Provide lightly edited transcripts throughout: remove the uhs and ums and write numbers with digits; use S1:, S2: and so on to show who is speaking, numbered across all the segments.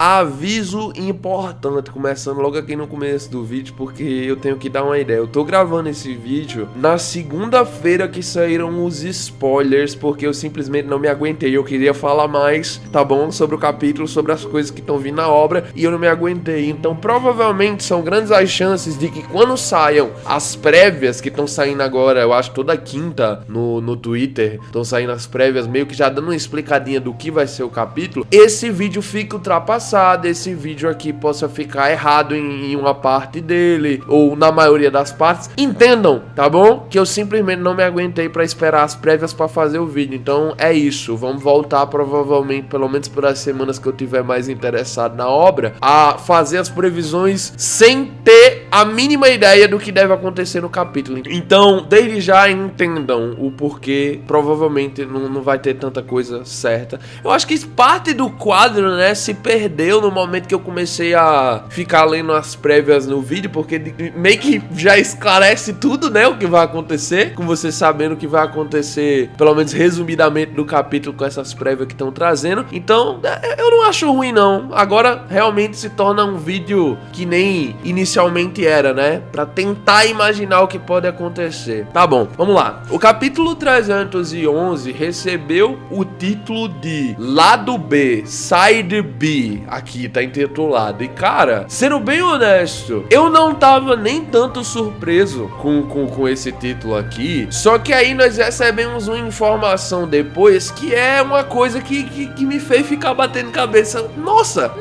S1: Aviso importante, começando logo aqui no começo do vídeo, porque eu tenho que dar uma ideia. Eu tô gravando esse vídeo na segunda-feira que saíram os spoilers, porque eu simplesmente não me aguentei. Eu queria falar mais, tá bom? Sobre o capítulo, sobre as coisas que estão vindo na obra, e eu não me aguentei. Então, provavelmente, são grandes as chances de que quando saiam as prévias que estão saindo agora, eu acho toda quinta no Twitter, estão saindo as prévias, meio que já dando uma explicadinha do que vai ser o capítulo, esse vídeo fica ultrapassado. Esse vídeo aqui possa ficar errado em uma parte dele, ou na maioria das partes. Entendam, tá bom? Que eu simplesmente não me aguentei pra esperar as prévias pra fazer o vídeo. Então é isso, vamos voltar provavelmente, pelo menos por as semanas que eu tiver mais interessado na obra, a fazer as previsões sem ter a mínima ideia do que deve acontecer no capítulo. Então, desde já entendam o porquê, provavelmente não vai ter tanta coisa certa. Eu acho que parte do quadro, né, se perdeu no momento que eu comecei a ficar lendo as prévias no vídeo, porque meio que já esclarece tudo, né, o que vai acontecer, com você sabendo o que vai acontecer, pelo menos resumidamente do capítulo com essas prévias que estão trazendo. Então, eu não acho ruim não. Agora realmente se torna um vídeo que nem inicialmente era, né, pra tentar imaginar o que pode acontecer. Tá bom, vamos lá. O capítulo 311 recebeu o título de Lado B, Side B. Aqui tá intitulado. E cara, sendo bem honesto, eu não tava nem tanto surpreso com esse título aqui. Só que aí nós recebemos uma informação depois que é uma coisa que me fez ficar batendo cabeça. Nossa!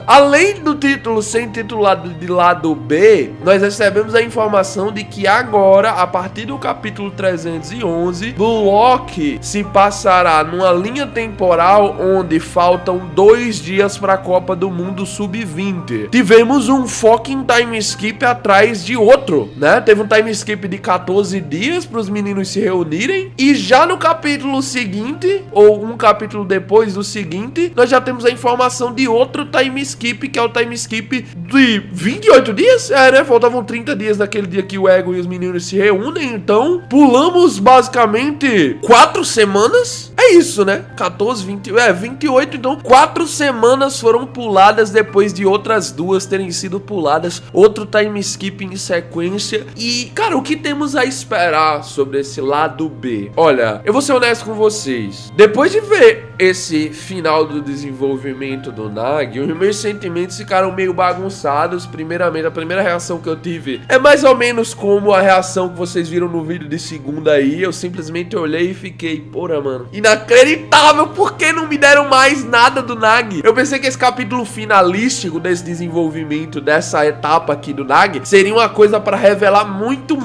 S1: Além do título ser intitulado de Lado B, nós recebemos a informação de que agora, a partir do capítulo 311, Blue Lock se passará numa linha temporal onde faltam 2 dias para a Copa do Mundo Sub-20. Tivemos um fucking time skip atrás de outro, né? Teve um time skip de 14 dias para os meninos se reunirem, e já no capítulo seguinte, ou um capítulo depois do seguinte, nós já temos a informação de outro time skip, que é o time skip de 28 dias? É, né? Faltavam 30 dias naquele dia que o Ego e os meninos se reúnem, então pulamos basicamente 4 semanas. É isso, né? 14, 20, 28, então 4 semanas foram puladas depois de outras 2 terem sido puladas, outro time skip em sequência. E, cara, o que temos a esperar sobre esse lado B? Olha, eu vou ser honesto com vocês. Depois de ver esse final do desenvolvimento do Nagi, os meus sentimentos ficaram meio bagunçados. Primeiramente, a primeira reação que eu tive é mais ou menos como a reação que vocês viram no vídeo de segunda aí. Eu simplesmente olhei e fiquei, porra, mano, inacreditável, por que não me deram mais nada do Nagi? Eu pensei que esse capítulo finalístico desse desenvolvimento, dessa etapa aqui do Nagi, seria uma coisa pra revelar muito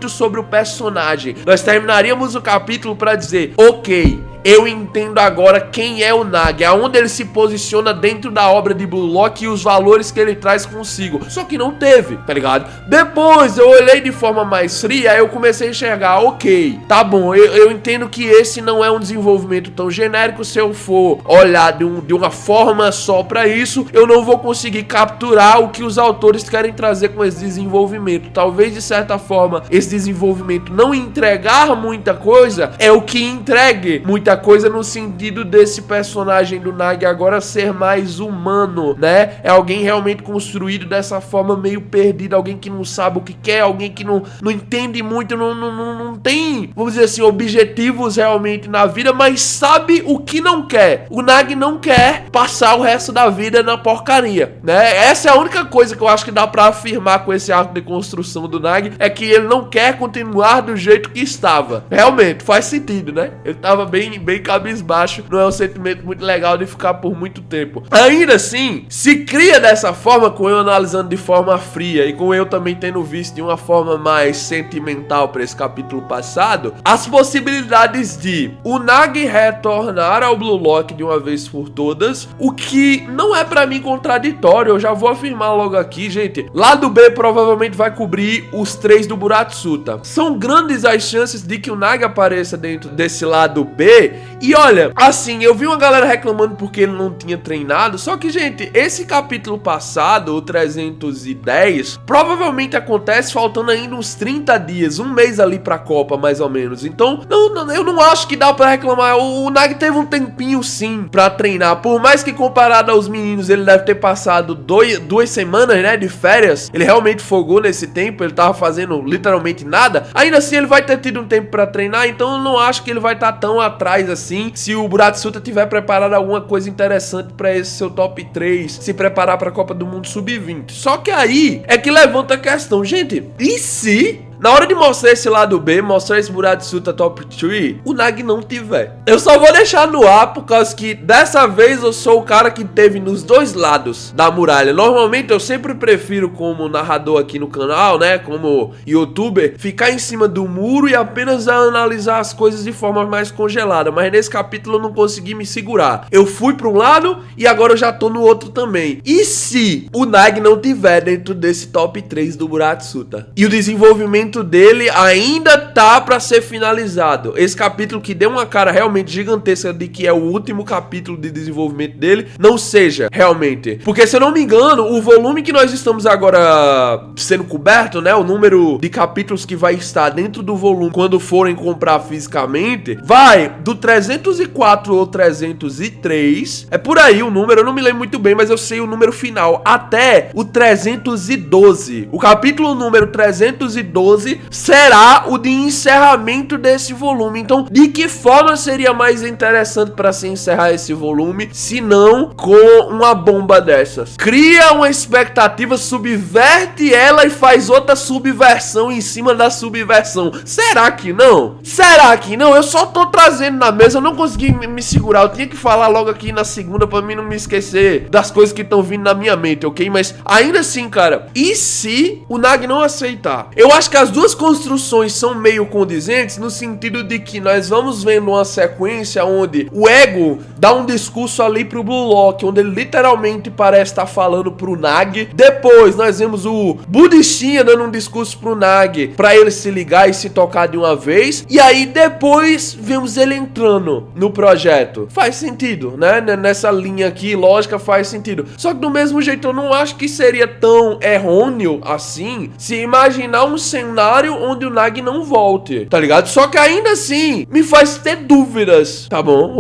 S1: sobre o personagem. Nós terminaríamos o capítulo pra dizer, ok, eu entendo agora quem é o Nagi, aonde ele se posiciona dentro da obra de Blue Lock e os valores que ele traz consigo. Só que não teve, tá ligado? Depois eu olhei de forma mais fria, aí eu comecei a enxergar, ok, tá bom, eu entendo que esse não é um desenvolvimento tão genérico. Se eu for olhar de uma forma só pra isso, eu não vou conseguir capturar o que os autores querem trazer com esse desenvolvimento. Talvez de certa forma esse desenvolvimento não entregar muita coisa é o que entregue muita coisa, no sentido desse personagem do Nagi agora ser mais humano, né? É alguém realmente construído dessa forma meio perdido, alguém que não sabe o que quer, alguém que não entende muito, não tem, vamos dizer assim, objetivos realmente na vida, mas sabe o que não quer. O Nagi não quer passar o resto da vida na porcaria, né? Essa é a única coisa que eu acho que dá pra afirmar com esse arco de construção do Nagi, é que ele não quer continuar do jeito que estava. Realmente, faz sentido, né? Ele tava bem cabisbaixo, não é um sentimento muito legal de ficar por muito tempo. Ainda assim, se cria dessa forma, com eu analisando de forma fria e com eu também tendo visto de uma forma mais sentimental para esse capítulo passado, as possibilidades de o Nagi retornar ao Blue Lock de uma vez por todas, o que não é pra mim contraditório. Eu já vou afirmar logo aqui, gente. Lado B provavelmente vai cobrir os 3 do Buratsuta. São grandes as chances de que o Nagi apareça dentro desse lado B, ver. E olha, assim, eu vi uma galera reclamando porque ele não tinha treinado, só que, gente, esse capítulo passado, o 310, provavelmente acontece faltando ainda uns 30 dias, um mês ali pra Copa, mais ou menos. Então, eu não acho que dá pra reclamar. O Nagi teve um tempinho, sim, pra treinar. Por mais que comparado aos meninos, ele deve ter passado 2 semanas, né, de férias. Ele realmente folgou nesse tempo, ele tava fazendo literalmente nada. Ainda assim, ele vai ter tido um tempo pra treinar, então eu não acho que ele vai estar tão atrás assim, se o Buratsuta tiver preparado alguma coisa interessante pra esse seu top 3, se preparar pra Copa do Mundo Sub-20. Só que aí é que levanta a questão, gente, e se na hora de mostrar esse lado B, mostrar esse Buratsuta top 3, o Nagi não tiver? Eu só vou deixar no ar por causa que dessa vez eu sou o cara que teve nos dois lados da muralha. Normalmente eu sempre prefiro, como narrador aqui no canal, né, como youtuber, ficar em cima do muro e apenas analisar as coisas de forma mais congelada. Mas nesse capítulo eu não consegui me segurar. Eu fui para um lado e agora eu já tô no outro também. E se o Nagi não tiver dentro desse top 3 do Buratsuta? E o desenvolvimento dele ainda tá pra ser finalizado. Esse capítulo que deu uma cara realmente gigantesca de que é o último capítulo de desenvolvimento dele, não seja realmente. Porque, se eu não me engano, o volume que nós estamos agora sendo coberto, né, o número de capítulos que vai estar dentro do volume quando forem comprar fisicamente, vai do 304 ou 303, é por aí o número, eu não me lembro muito bem, mas eu sei o número final, até o 312. O capítulo número 312 será o de encerramento desse volume. Então, de que forma seria mais interessante para se encerrar esse volume, se não com uma bomba dessas? Cria uma expectativa, subverte ela e faz outra subversão em cima da subversão. Será que não? Será que não? Eu só tô trazendo na mesa, eu não consegui me segurar. Eu tinha que falar logo aqui na segunda pra mim não me esquecer das coisas que estão vindo na minha mente, ok? Mas ainda assim, cara, e se o Nagi não aceitar? Eu acho que as duas construções são meio condizentes no sentido de que nós vamos vendo uma sequência onde o Ego dá um discurso ali pro Blue Lock, onde ele literalmente parece estar falando pro Nagi. Depois nós vemos o Budistinha dando um discurso pro Nagi pra ele se ligar e se tocar de uma vez. E aí depois vemos ele entrando no projeto. Faz sentido, né? Nessa linha aqui, lógica, faz sentido. Só que do mesmo jeito eu não acho que seria tão errôneo assim se imaginar um cenário onde o Nagi não volte, tá ligado? Só que ainda assim me faz ter dúvidas, tá bom?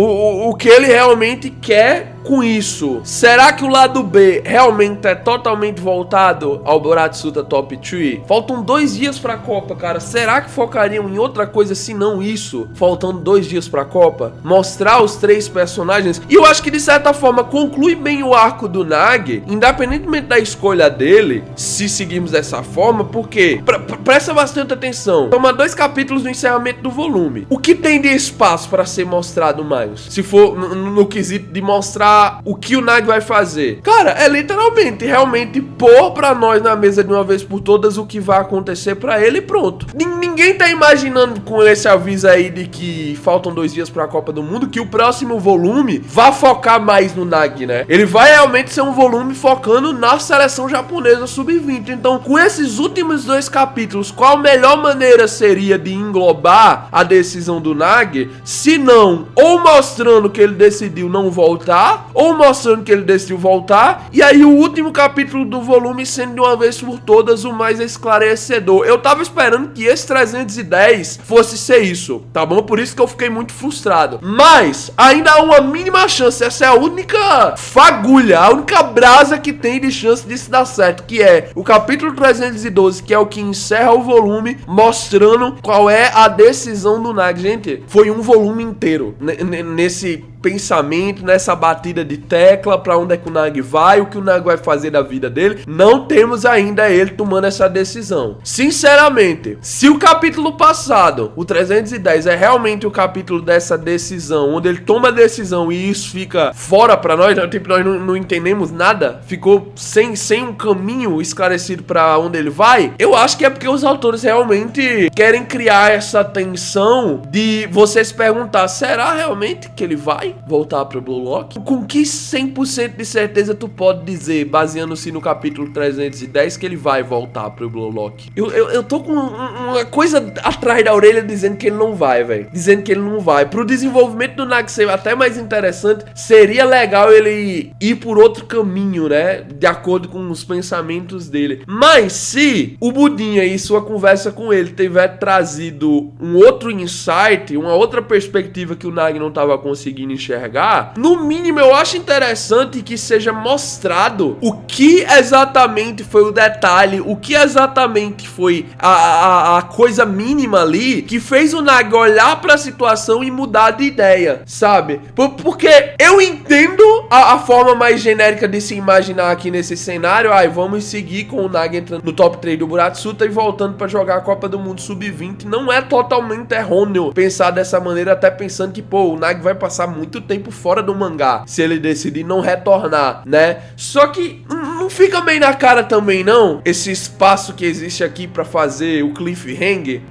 S1: O que ele realmente quer com isso. Será que o lado B realmente é totalmente voltado ao Buratsuta Top 3? Faltam 2 dias pra Copa, cara. Será que focariam em outra coisa se não isso? Faltando 2 dias pra Copa? Mostrar os 3 personagens? E eu acho que de certa forma conclui bem o arco do Nagi, independentemente da escolha dele, se seguirmos dessa forma, porque presta bastante atenção. Toma 2 capítulos no encerramento do volume. O que tem de espaço pra ser mostrado mais? Se for no quesito de mostrar o que o Nagi vai fazer. Cara, é literalmente, realmente pôr pra nós na mesa de uma vez por todas o que vai acontecer pra ele e pronto. Ninguém tá imaginando com esse aviso aí de que faltam 2 dias pra Copa do Mundo que o próximo volume vai focar mais no Nagi, né? Ele vai realmente ser um volume focando na seleção japonesa sub-20. Então, com esses últimos 2 capítulos, qual a melhor maneira seria de englobar a decisão do Nagi? Se não, ou mostrando que ele decidiu não voltar, ou mostrando que ele decidiu voltar, e aí o último capítulo do volume sendo de uma vez por todas o mais esclarecedor. Eu tava esperando que esse 310 fosse ser isso, tá bom? Por isso que eu fiquei muito frustrado. Mas ainda há uma mínima chance, essa é a única fagulha, a única brasa que tem de chance disso dar certo, que é o capítulo 312, que é o que encerra o volume, mostrando qual é a decisão do Nagi. Gente, foi um volume inteiro nesse pensamento, nessa batida de tecla, pra onde é que o Nagi vai, o que o Nagi vai fazer da vida dele. Não temos ainda ele tomando essa decisão. Sinceramente, se o capítulo passado, o 310, é realmente o capítulo dessa decisão, onde ele toma a decisão e isso fica fora pra nós, tipo, nós não entendemos nada, ficou sem um caminho esclarecido pra onde ele vai, eu acho que é porque os autores realmente querem criar essa tensão de você se perguntar, será realmente que ele vai? voltar pro Blue Lock? Com que 100% de certeza tu pode dizer, baseando-se no capítulo 310, que ele vai voltar pro Blue Lock? Eu tô com uma coisa atrás da orelha dizendo que ele não vai, velho. Dizendo que ele não vai. Pro desenvolvimento do Nag ser até mais interessante, seria legal ele ir por outro caminho, né? De acordo com os pensamentos dele. Mas se o Budinha e sua conversa com ele tiver trazido um outro insight, uma outra perspectiva que o Nag não tava conseguindo enxergar, no mínimo eu acho interessante que seja mostrado o que exatamente foi o detalhe, o que exatamente foi a coisa mínima ali que fez o Nag olhar pra situação e mudar de ideia, sabe? Porque eu entendo a forma mais genérica de se imaginar aqui nesse cenário. Vamos seguir com o Nag entrando no top 3 do Buratsuta e voltando pra jogar a Copa do Mundo Sub-20. Não é totalmente errôneo pensar dessa maneira, até pensando que, pô, o Nag vai passar muito tempo fora do mangá se ele decidir não retornar, né? Só que não fica bem na cara também, não? Esse espaço que existe aqui pra fazer o cliffhanger.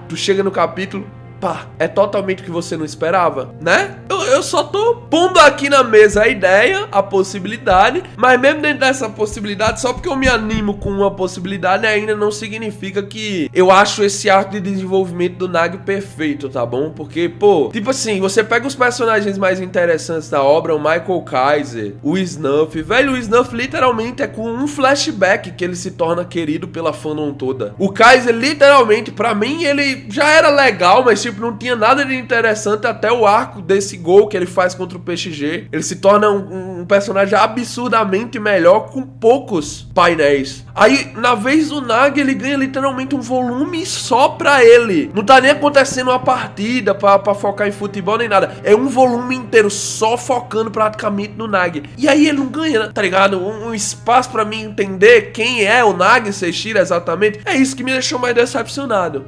S1: Tu chega no capítulo, pá, é totalmente o que você não esperava, né? Eu só tô pondo aqui na mesa a ideia, a possibilidade, mas mesmo dentro dessa possibilidade, só porque eu me animo com uma possibilidade, ainda não significa que eu acho esse arco de desenvolvimento do Nag perfeito, tá bom? Porque, pô, tipo assim, você pega os personagens mais interessantes da obra, o Michael Kaiser, o Snuff, velho, o Snuff literalmente é com um flashback que ele se torna querido pela fandom toda. O Kaiser, literalmente, pra mim, ele já era legal, mas tipo, não tinha nada de interessante até o arco desse gol que ele faz contra o PSG. Ele se torna um personagem absurdamente melhor com poucos painéis. Aí, na vez do Nag, ele ganha literalmente um volume só pra ele. Não tá nem acontecendo uma partida pra focar em futebol nem nada. É um volume inteiro só focando praticamente no Nag. E aí ele não ganha, tá ligado? Um espaço pra mim entender quem é o Nag Seishiro exatamente. É isso que me deixou mais decepcionado.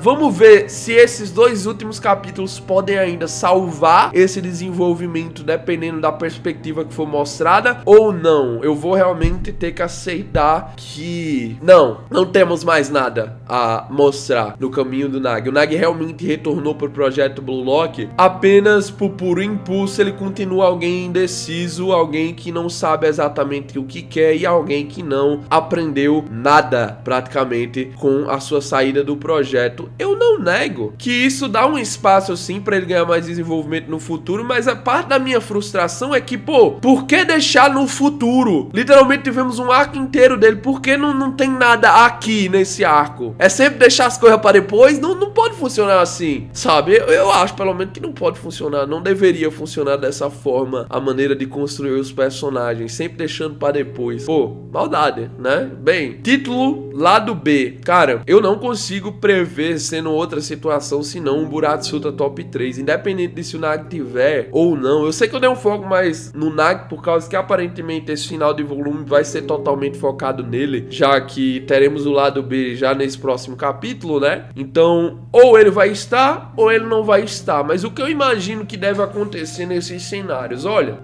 S1: Vamos ver se esses dois últimos capítulos podem ainda salvar esse desenvolvimento, dependendo da perspectiva que for mostrada ou não. Eu vou realmente ter que aceitar que não temos mais nada a mostrar no caminho do Nag. O Nag realmente retornou pro projeto Blue Lock apenas por puro impulso. Ele continua alguém indeciso, alguém que não sabe exatamente o que quer e alguém que não aprendeu nada praticamente com a sua saída do projeto. Eu não nego que isso dá um espaço sim pra ele ganhar mais desenvolvimento no futuro, mas a parte da minha frustração é que, pô, por que deixar no futuro? Literalmente tivemos um arco inteiro dele, por que não tem nada aqui nesse arco? É sempre deixar as coisas pra depois? Não pode funcionar assim, sabe? Eu acho pelo menos que não pode funcionar, não deveria funcionar dessa forma a maneira de construir os personagens, sempre deixando pra depois. Pô, maldade, né? Bem, título lado B. Cara, eu não consigo prever sendo outra situação senão um Buratsuta top 3, independente de se o Nag tiver ou não. Eu sei que eu dei um foco mais no Nag por causa que aparentemente esse final de volume vai ser totalmente focado nele, já que teremos o lado B já nesse próximo capítulo, né? Então, ou ele vai estar ou ele não vai estar, mas o que eu imagino que deve acontecer nesses cenários, olha,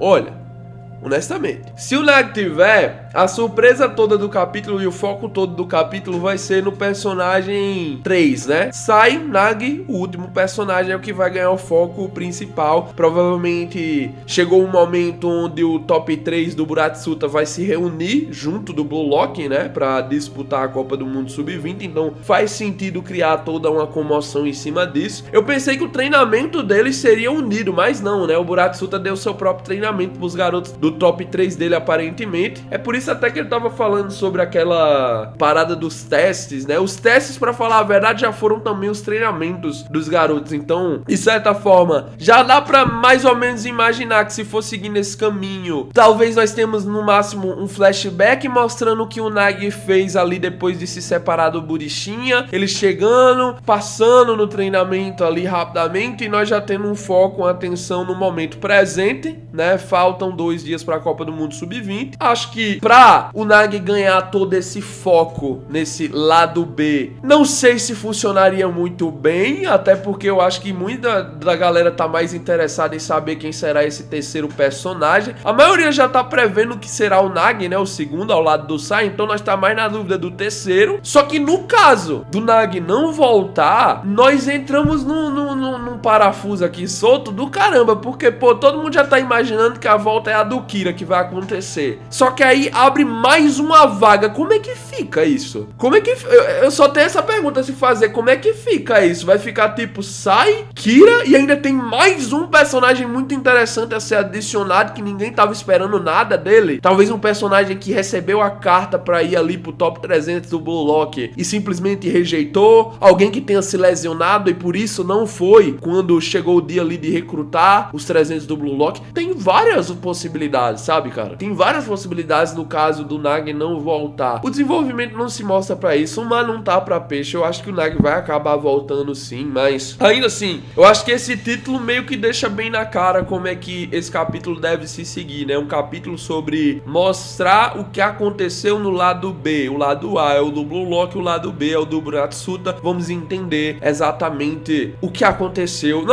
S1: honestamente, se o Nag tiver, a surpresa toda do capítulo e o foco todo do capítulo vai ser no personagem 3, né? Sai Nag, o último personagem, é o que vai ganhar o foco principal. Provavelmente chegou um momento onde o top 3 do Buratsuta vai se reunir junto do Blue Lock, né? Pra disputar a Copa do Mundo Sub-20, então faz sentido criar toda uma comoção em cima disso. Eu pensei que o treinamento deles seria unido, mas não, né? O Buratsuta deu seu próprio treinamento pros garotos do top 3 dele, aparentemente. É por isso até que ele tava falando sobre aquela parada dos testes, né? Os testes, pra falar a verdade, já foram também os treinamentos dos garotos. Então, de certa forma, já dá pra mais ou menos imaginar que se for seguir nesse caminho, talvez nós temos no máximo um flashback mostrando o que o Nag fez ali depois de se separar do Burichinha, ele chegando, passando no treinamento ali rapidamente, e nós já temos um foco, uma atenção no momento presente, né? Faltam 2 dias para a Copa do Mundo Sub-20. Acho que pra o Nagi ganhar todo esse foco nesse lado B, não sei se funcionaria muito bem, até porque eu acho que muita da galera tá mais interessada em saber quem será esse terceiro personagem. A maioria já tá prevendo que será o Nagi, né, o segundo ao lado do Sai, então nós tá mais na dúvida do terceiro. Só que no caso do Nagi não voltar, nós entramos num parafuso aqui solto do caramba, porque, pô, todo mundo já tá imaginando que a volta é a do Kira que vai acontecer. Só que aí abre mais uma vaga. Como é que fica isso? Como é que... Eu só tenho essa pergunta a se fazer. Como é que fica isso? Vai ficar tipo Sai, Kira e ainda tem mais um personagem muito interessante a ser adicionado que ninguém tava esperando nada dele? Talvez um personagem que recebeu a carta pra ir ali pro top 300 do Blue Lock e simplesmente rejeitou. Alguém que tenha se lesionado e por isso não foi quando chegou o dia ali de recrutar os 300 do Blue Lock. Tem várias possibilidades, sabe, cara? Tem várias possibilidades no caso do Nagi não voltar. O desenvolvimento não se mostra pra isso, mas não tá pra peixe. Eu acho que o Nagi vai acabar voltando sim, mas ainda assim, eu acho que esse título meio que deixa bem na cara como é que esse capítulo deve se seguir, né? Um capítulo sobre mostrar o que aconteceu no lado B. O lado A é o do Blue Lock, o lado B é o do Buratsuta. Vamos entender exatamente o que aconteceu.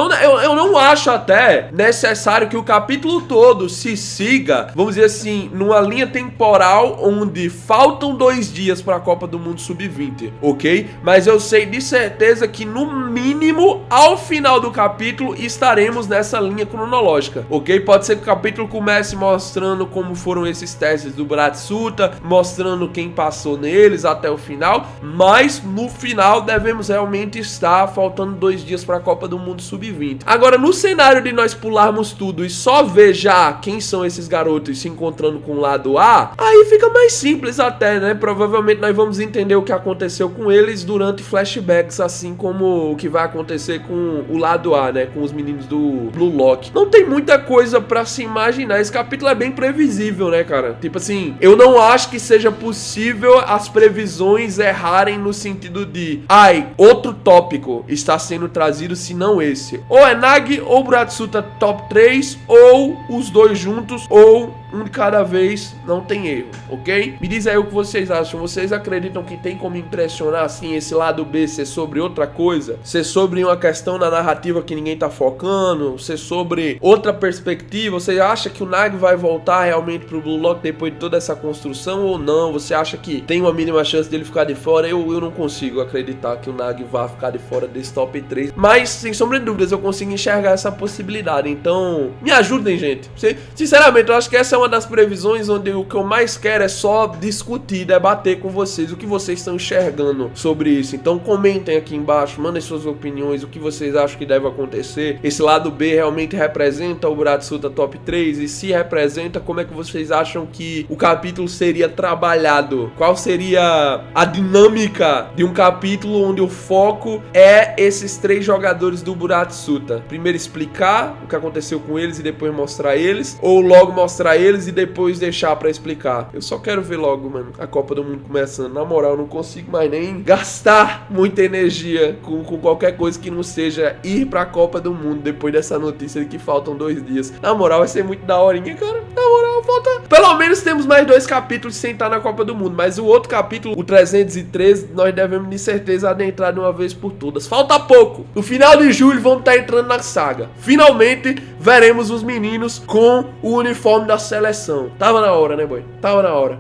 S1: Eu não acho até necessário que o capítulo todo se siga, vamos dizer assim, numa linha temporal onde faltam 2 dias para a Copa do Mundo Sub-20, ok? Mas eu sei de certeza que no mínimo ao final do capítulo estaremos nessa linha cronológica, ok? Pode ser que o capítulo comece mostrando como foram esses testes do Buratsuta, mostrando quem passou neles até o final, mas no final devemos realmente estar faltando 2 dias para a Copa do Mundo Sub-20. Agora, no cenário de nós pularmos tudo e só ver já quem são esses garotos se encontrando com o lado A, aí fica mais simples até, né? Provavelmente nós vamos entender o que aconteceu com eles durante flashbacks, assim como o que vai acontecer com o lado A, né? Com os meninos do Blue Lock. Não tem muita coisa pra se imaginar. Esse capítulo é bem previsível, né, cara? Tipo assim, eu não acho que seja possível as previsões errarem no sentido de, ai, outro tópico está sendo trazido, se não esse. Ou é Nagi ou Buratsuta top 3, ou os dois juntos, ou um de cada vez, não tem erro, ok? Me diz aí o que vocês acham. Vocês acreditam que tem como impressionar assim esse lado B ser sobre outra coisa? Ser sobre uma questão na narrativa que ninguém tá focando? Ser sobre outra perspectiva? Você acha que o Nagi vai voltar realmente pro Blue Lock depois de toda essa construção ou não? Você acha que tem uma mínima chance dele ficar de fora? Eu não consigo acreditar que o Nagi vá ficar de fora desse top 3, mas sem sombra de dúvidas eu consigo enxergar essa possibilidade. Então me ajudem, gente. Sinceramente, eu acho que essa é uma das previsões onde o que eu mais quero é só discutir, debater com vocês o que vocês estão enxergando sobre isso. Então comentem aqui embaixo, mandem suas opiniões, o que vocês acham que deve acontecer. Esse lado B realmente representa o Buratsuta top 3? E se representa, como é que vocês acham que o capítulo seria trabalhado? Qual seria a dinâmica de um capítulo onde o foco é esses 3 jogadores do Buratsuta? Primeiro explicar o que aconteceu com eles e depois mostrar eles, ou logo mostrar eles e depois deixar pra explicar? Eu só quero ver logo, mano, a Copa do Mundo começando. Na moral, eu não consigo mais nem gastar muita energia com qualquer coisa que não seja ir pra Copa do Mundo depois dessa notícia de que faltam 2 dias. Na moral, vai ser muito daorinha, cara. Na moral, falta... Pelo menos temos mais 2 capítulos sem estar na Copa do Mundo, mas o outro capítulo, o 313, nós devemos de certeza adentrar de uma vez por todas. Falta pouco. No final de julho vamos estar entrando na saga. Finalmente veremos os meninos com o uniforme da seleção. Tava na hora, né, boy? Tava na hora.